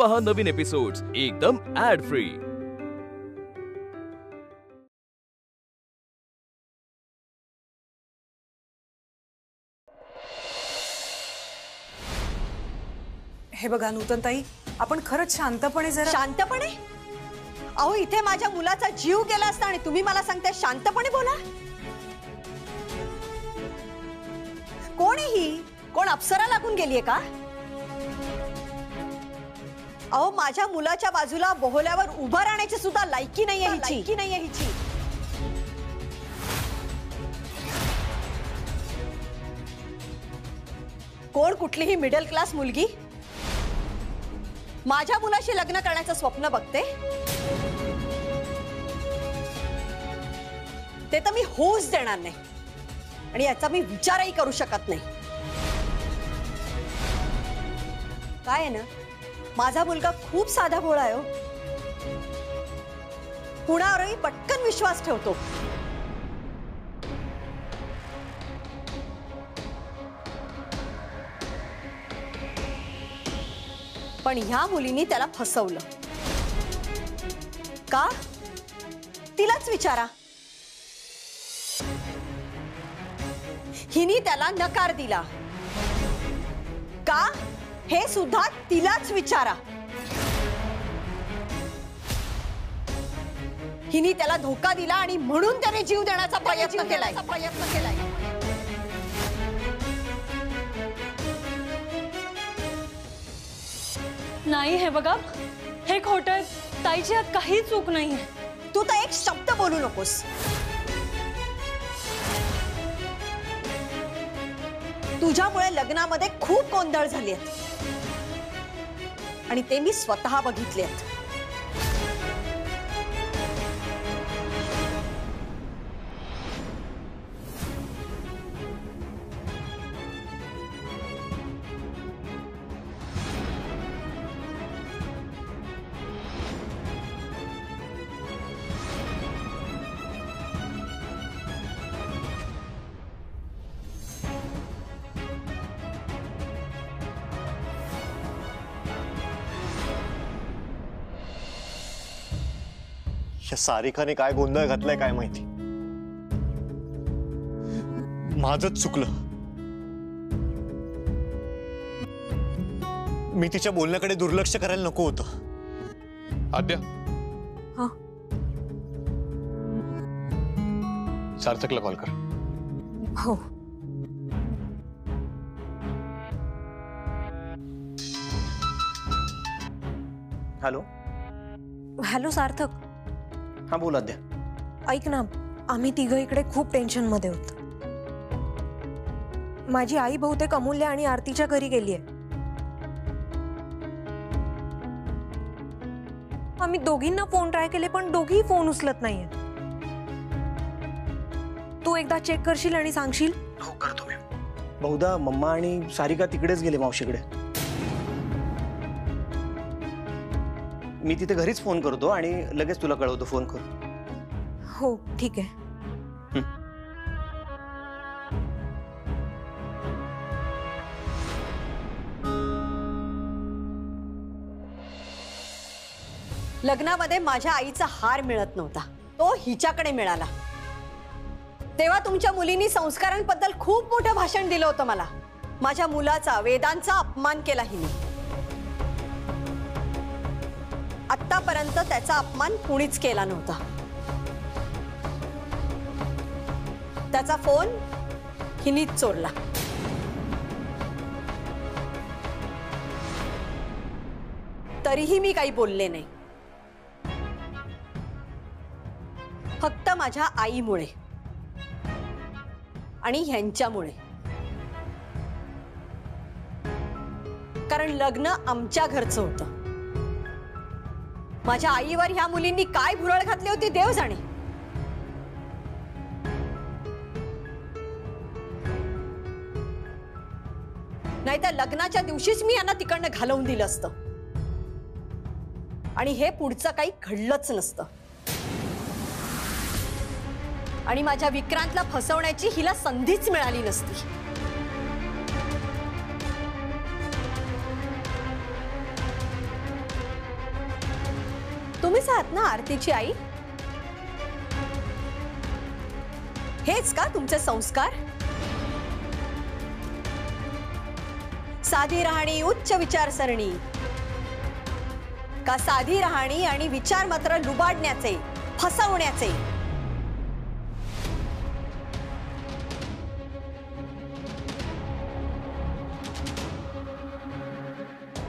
पहा नवीन एपिसोड्स एकदम add free. हे बघा नूतनताई, आपण खरंच शांतपणे जरा शांतपणे? अहो इथे माझ्या मुलाचा जीव गेला असता आणि तुम्ही मला सांगताय शांतपणे बोला? कोण आहे ही? कोण अप्सरा लागून गेलीये का? अहो माझ्या मुलाच्या बाजूला बोहल्यावर उभं राहण्याची सुद्धा लायकी नाहीये हिची। कोण कुठलीही मिडल क्लास मुलगी माझ्या मुलाशी लग्न करण्याचं स्वप्न बघते? ते तर मी होऊच देणार नाही आणि याचा मी विचारही करू शकत नाही। काय आहे ना, माझा मुलगा खूप साधा भोळा आहे हो। कुणावरही पटकन विश्वास ठेवतो। पण ह्या मुलीने त्याला फसवलं का? तिलाच विचारा। हिने त्याला नकार दिला का? हे सुद्धा तिलाच विचारा। हिने त्याला धोका दिला आणि म्हणून त्याने जीव देण्याचा प्रयत्न केलाय। नाही, हे बघा, हे खोटं आहे। ताईची यात काही चूक नाहीये। तू तर एक शब्द बोलू नकोस। तुझ्यामुळे लग्नामध्ये खूप गोंधळ झालेत आणि ते मी स्वतः बघितलेत। या सारिकाने काय गोंधळ घातलाय काय माहिती। माझंच चुकलं। मी तिच्या बोलण्याकडे दुर्लक्ष करायला नको होतं। आद्या, हाँ सार्थकला कॉल कर। हो हॅलो हॅलो सार्थक। हाँ बोला द्या। ऐक ना, आम्ही तिघं इकडे खूप टेन्शन मध्ये होतो। माझी आई बहुतेक अमूल्य आणि आरतीच्या घरी गेलीये। आम्ही दोघींना फोन ट्राय केले पण दोघी फोन उचलत नाहीये। तू एकदा चेक करशील आणि सांगशील? हो करतो मी। बहुधा मम्मा आणि सारिका तिकडेच गेले मावशीकडे। मी तिथे घरीच फोन करतो आणि लगेच तुला कळवतो फोन करून। हो ठीक आहे। लग्नामध्ये माझ्या आईचा हार मिळत नव्हता, तो हिच्याकडे मिळाला। तेव्हा तुमच्या मुलींनी संस्कारांबद्दल खूप मोठं भाषण दिलं होतं मला। माझ्या मुलाचा, वेदांचा अपमान केला हिने। आतापर्यंत त्याचा अपमान कुणीच केला नव्हता। त्याचा फोन हिनीच चोरला। तरीही मी काही बोलले नाही, फक्त माझ्या आईमुळे आणि ह्यांच्यामुळे। कारण लग्न आमच्या घरचं होतं। माझ्या आईवर ह्या मुलींनी काय भुरळ घातली होती देव जाणे। नाहीतर लग्नाच्या दिवशीच मी यांना तिकडनं घालवून दिलं असतं आणि हे पुढचं काही घडलंच नसतं। आणि माझ्या विक्रांतला फसवण्याची हिला संधीच मिळाली नसती। तुम्हीच आहात ना आरतीची आई? हेच का तुमचे संस्कार? साधी राहणी उच्च विचारसरणी, का साधी राहणी आणि विचार मात्र लुबाडण्याचे, फसवण्याचे?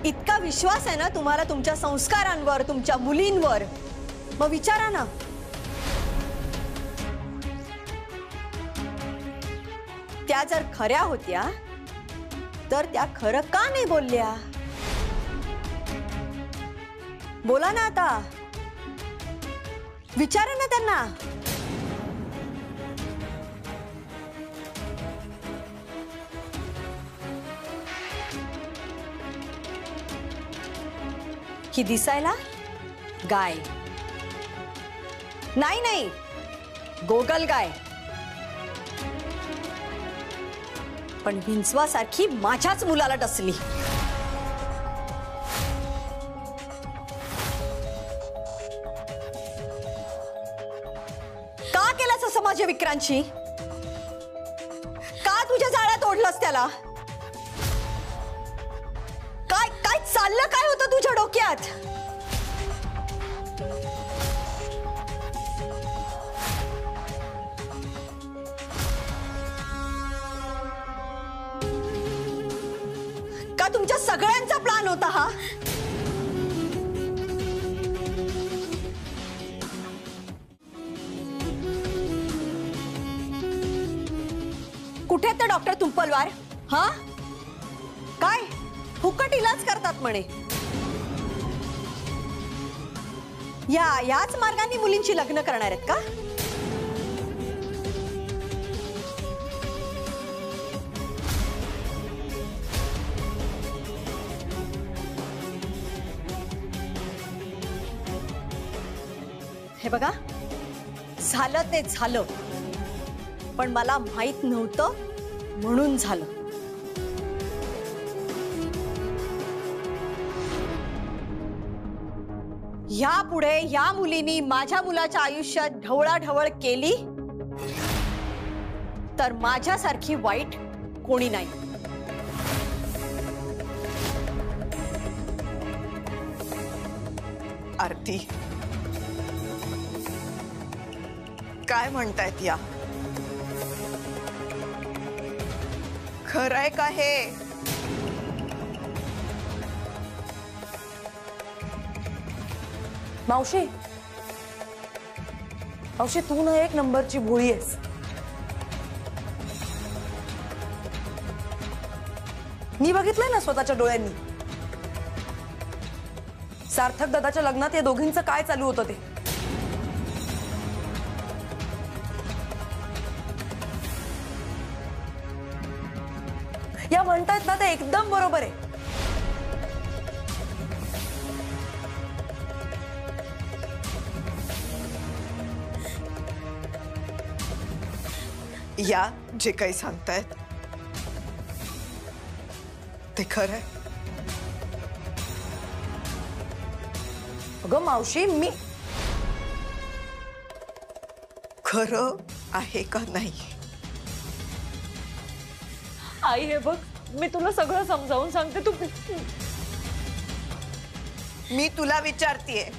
इतका विश्वास आहे ना तुम्हाला तुमच्या संस्कारांवर, तुमच्या मुलींवर? मग विचारा ना. त्या जर खऱ्या होत्या तर त्या खरं का नाही बोलल्या? बोला ना आता, विचारा ना त्यांना. ही दिसायला गाय नाही, नाही गोगल गाय, पण विंचवासारखी माझ्याच मुलाला डसली. का केलंस असं माझ्या विक्रांची? का तुझ्या जाळ्यात ओढलंस त्याला? काय काय चाललं काय होतं तुझ्या डोक्यात? का तुमच्या सगळ्यांचा प्लॅन होता हा? कुठे ते डॉक्टर तुंपलवार? हा काय फुकट इलाज करतात म्हणे. याच मार्गाने मुलींची लग्न करणार आहेत का? हे बघा, झालं ते झालं, पण मला माहित नव्हतं म्हणून झालं. यापुढे या मुलीनी माझ्या मुलाच्या आयुष्यात ढवळाढवळ केली तर माझ्यासारखी वाईट कोणी नाही. आरती, काय म्हणतायत या? खरंय का हे? मावशी, मावशी तू ना एक नंबरची भोळी आहेस. मी बघितलंय ना स्वतःच्या डोळ्यांनी सार्थक दादाच्या लग्नात या दोघींचं काय चालू होतं ते. या म्हणतायत ना ते एकदम बरोबर आहे. या जे काही सांगतायत ते खरंय? अगं मावशी, मी खरं आहे का नाही? आई हे बघ, मी तुला सगळं समजावून सांगते. तू मी तुला विचारतीये,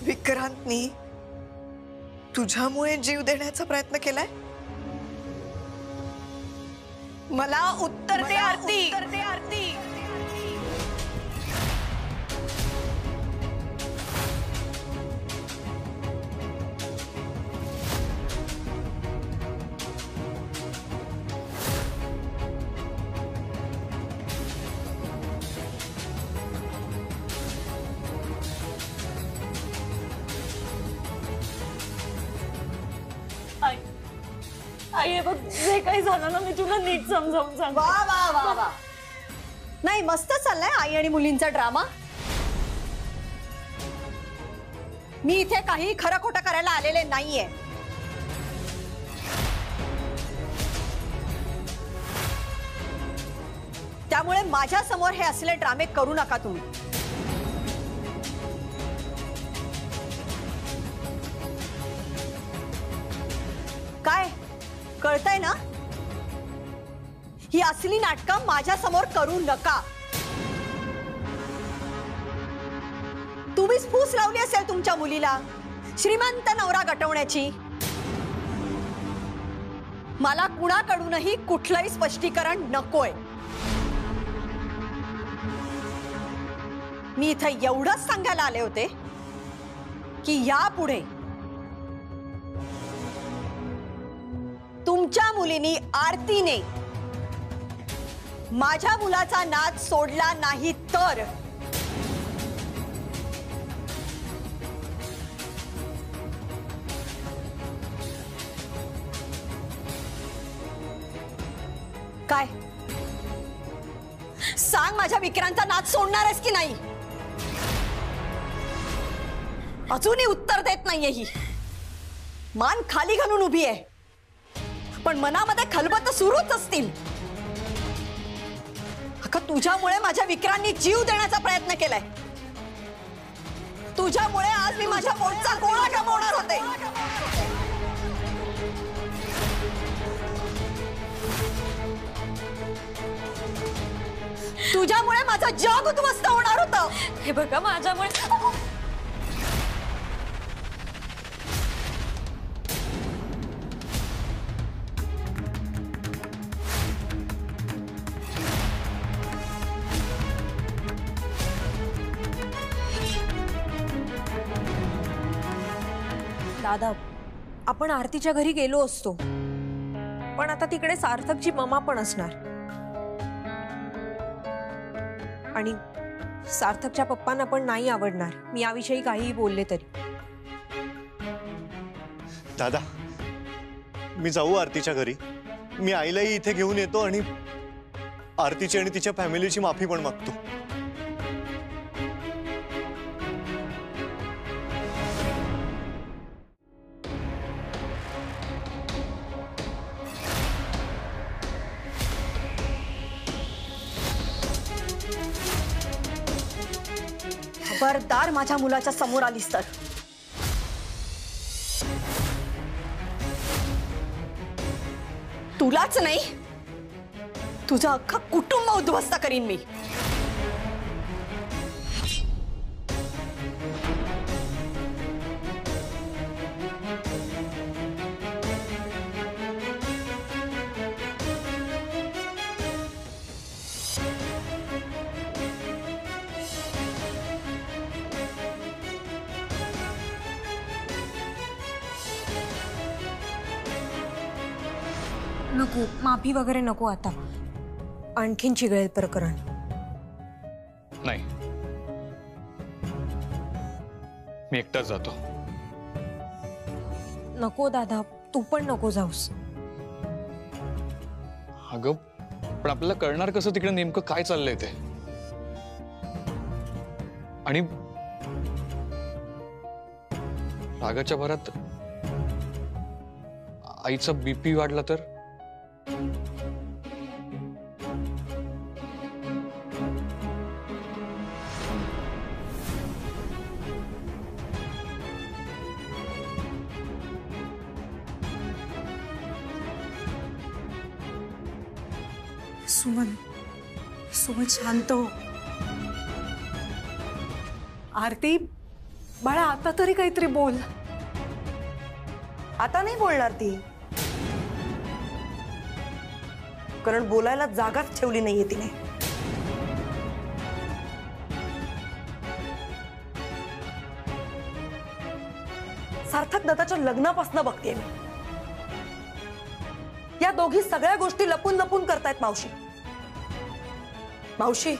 विक्रांतनी तुझ्यामुळे जीव देण्याचा प्रयत्न केलाय? मला उत्तर दे आरती. आई हे बघ, जे काही झालं ना मी तुला नीट समजावून सांग. वा वा वा वा, नाही मस्त चाललाय आई आणि मुलींचा ड्रामा. मी इथे काही खरं खोटं करायला आलेले नाहीये. त्यामुळे माझ्या समोर हे असले ड्रामे करू नका तुम्ही. काय कळतंय ना? ही असली नाटकं माझ्या समोर करू नका. तुम्हीच फूस लावली असेल तुमच्या मुलीला श्रीमंत नवरा गटवण्याची. मला कुणाकडूनही कुठलंही स्पष्टीकरण नकोय. मी इथं एवढंच सांगायला आले होते की यापुढे तुमच्या मुलीनी आरतीने माझ्या मुलाचा नाद सोडला नाही तर काय सांग, माझ्या विक्रांचा नाद सोडणार आहेस की नाही? अजूनही उत्तर देत नाहीये ही. मान खाली घालून उभी आहे, पण मनामध्ये खलबत सुरूच असतील. अगं तुझ्यामुळे माझ्या विक्रांनी जीव देण्याचा प्रयत्न केलाय. तुझ्यामुळे आज मी माझ्या पोटचा गोळा गमावणार होते. तुझ्यामुळे माझं जग उद्ध्वस्त होणार होतं. हे बघा माझ्यामुळे दादा, आपण आरतीच्या घरी गेलो असतो, पण आता तिकडे सार्थकची ममा पण असणार आणि सार्थकच्या पप्पांना पण नाही आवडणार मी याविषयी काहीही बोलले तरी. दादा, मी जाऊ आरतीच्या घरी. मी आईलाही इथे घेऊन येतो आणि आरतीची आणि तिच्या फॅमिलीची माफी पण मागतो. खबरदार माझ्या मुलाच्या समोर आलीस तर तुलाच नाही, तुझं अख्खं कुटुंब उद्ध्वस्त करीन मी. नको, माफी वगैरे नको आता. आणखीन चिघळेल प्रकरण. नाही, मी एकटाच जातो. नको दादा, तू पण नको जाऊस. अगं पण आपल्याला कळणार कसं तिकडे नेमकं काय चाललंय ते? आणि रागाच्या भरात आईचा बीपी वाढला तर? सुमन, सुमन शांत हो. आरती बाळा, आता तरी काहीतरी बोल. आता नाही बोलणार ती, कारण बोलायला जागाच ठेवली नाहीये तिने. सार्थक दत्ताच्या लग्नापासून बघतेय मी. या दोघी सगळ्या गोष्टी लपून लपून करतायत मावशी. मावशी,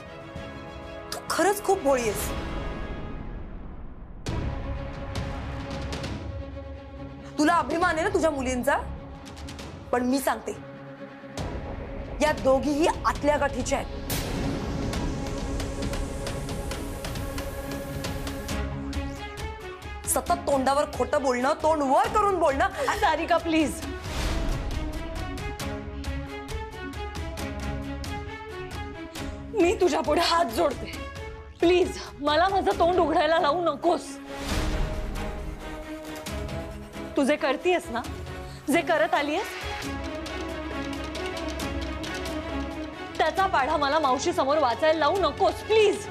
तू खरंच खूप भोळी आहेस. तुला अभिमान आहे ना तुझ्या मुलींचा, पण मी सांगते या दोघीही आतल्या गाठीच्या आहेत. सतत तोंडावर खोटं बोलणं, तोंड वर करून बोलणं. सारिका प्लीज, मी तुझ्या पुढे हात जोडते. प्लीज मला माझं तोंड उघडायला लावू नकोस. तू जे करतीयस ना जे करत आलीयस त्याचा पाढा मला मावशी समोर वाचायला लावू नकोस प्लीज.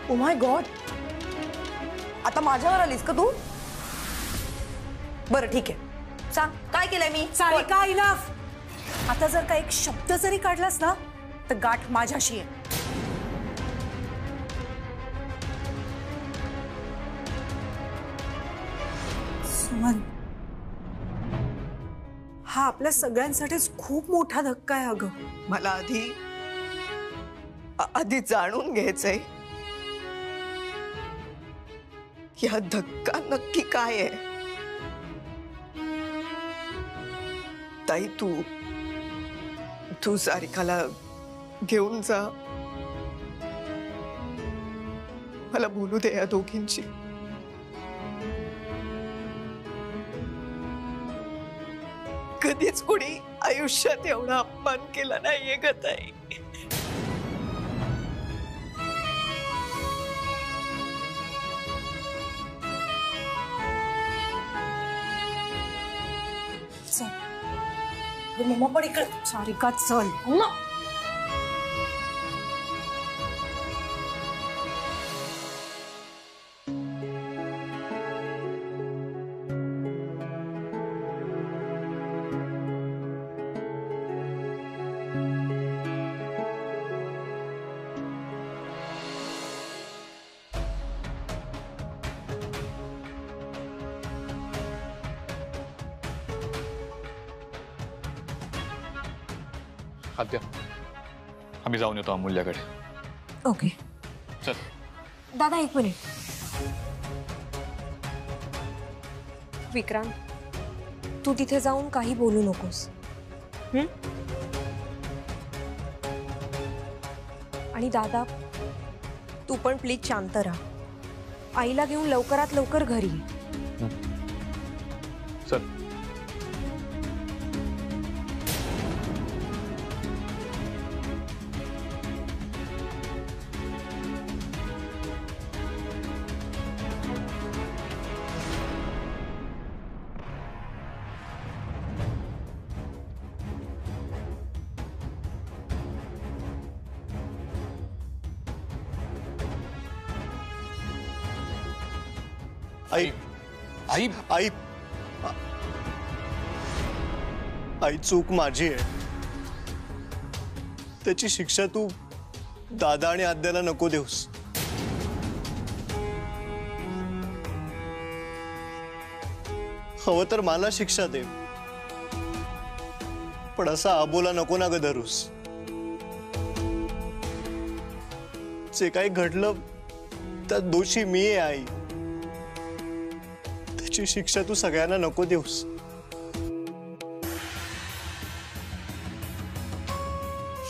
ओ माय गॉड, आता माझ्यावर आलीस का तू? बरं ठीक आहे, सांग काय केलंय मी? सारिका इनफ. आता जर का एक शब्द जरी काढलास ना तर गाठ माझ्याशी आहे. सुमन, हा आपल्या सगळ्यांसाठीच खूप मोठा धक्का आहे अगं. मला आधी जाणून घ्यायचंय या धक्का नक्की काय आहे. ताई तू सारिकाला घेऊन जा, मला बोलू दे या दोघींची. कधीच कोणी आयुष्यात एवढा अपमान केला नाहीये ग ताई. मम्मा पण इकडे. सारिका चल. आद्या, आम्ही जाऊन येतो अमूल्याकडे. ओके. चल. दादा एक मिनिट. विक्रांत, तू तिथे जाऊन काही बोलू नकोस. आणि दादा, तू पण प्लीज शांत राहा. आईला घेऊन लवकरात लवकर घरी ये. चल. आई आई आई आई चूक माझी आहे. त्याची शिक्षा तू दादा आणि आद्याला नको देऊस. हवं तर मला शिक्षा दे, पण असा आबोला नको ना ग धरूस. जे काही घडलं त्यात दोषी मी आहे आई. त्याची शिक्षा तू सगळ्यांना नको देऊस.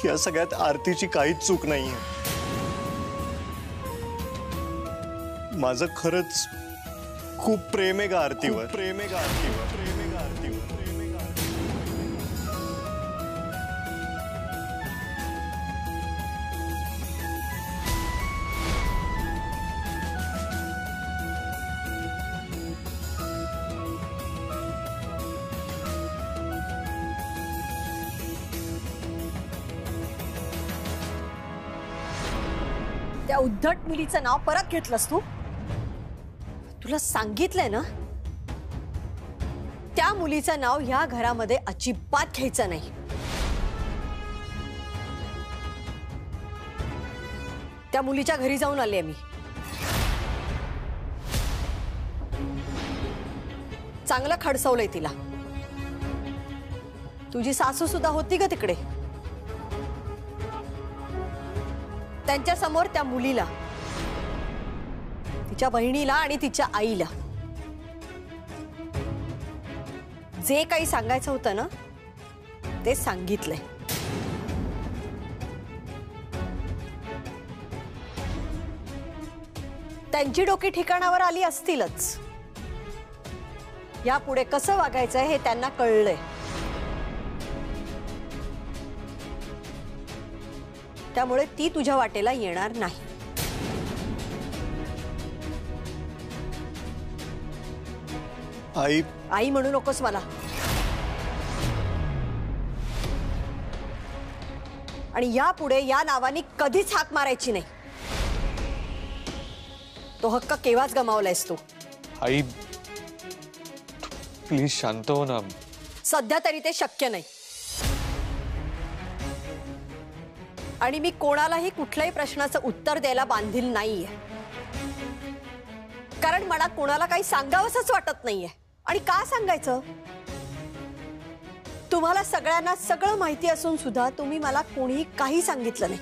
या सगळ्यात आरतीची काहीच चूक नाहीये. माझं खरंच खूप प्रेम आहे का आरतीवर. प्रेम आहे का आरतीवर. प्रेम आहे का आरतीवर. प्रेम आहे का आरतीवर. त्या उद्धट मुलीचं नाव परत घेतलंस तू. तुला सांगितलंय ना, त्या मुलीचं नाव ह्या घरामध्ये अजिबात घ्यायचं नाही. त्या मुलीच्या घरी जाऊन आले मी. चांगलं खडसवलंय तिला. तुझी सासू सुद्धा होती का तिकडे? त्यांच्या समोर त्या मुलीला, तिच्या बहिणीला आणि तिच्या आईला जे काही सांगायचं होतं ना ते सांगितलंय. त्यांची डोकी ठिकाणावर आली असतीलच. यापुढे कसं वागायचंय हे त्यांना कळलंय. त्यामुळे ती तुझ्या वाटेला येणार नाही. आई आई म्हणू नकोस मला. आणि यापुढे या नावाने कधीच हाक मारायची नाही. तो हक्क केव्हाच गमावलायस तू. आई प्लीज शांत हो ना. सध्या तरी ते शक्य नाही. आणि मी कोणालाही कुठल्याही प्रश्नाचं उत्तर द्यायला बांधील नाहीये. कारण मला कोणाला काही सांगावंसच वाटत नाहीये. आणि का सांगायचं? तुम्हाला सगळ्यांना सगळं माहिती असून सुद्धा तुम्ही मला कोणीही काही सांगितलं नाही.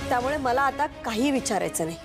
त्यामुळे मला आता काही विचारायचं नाही.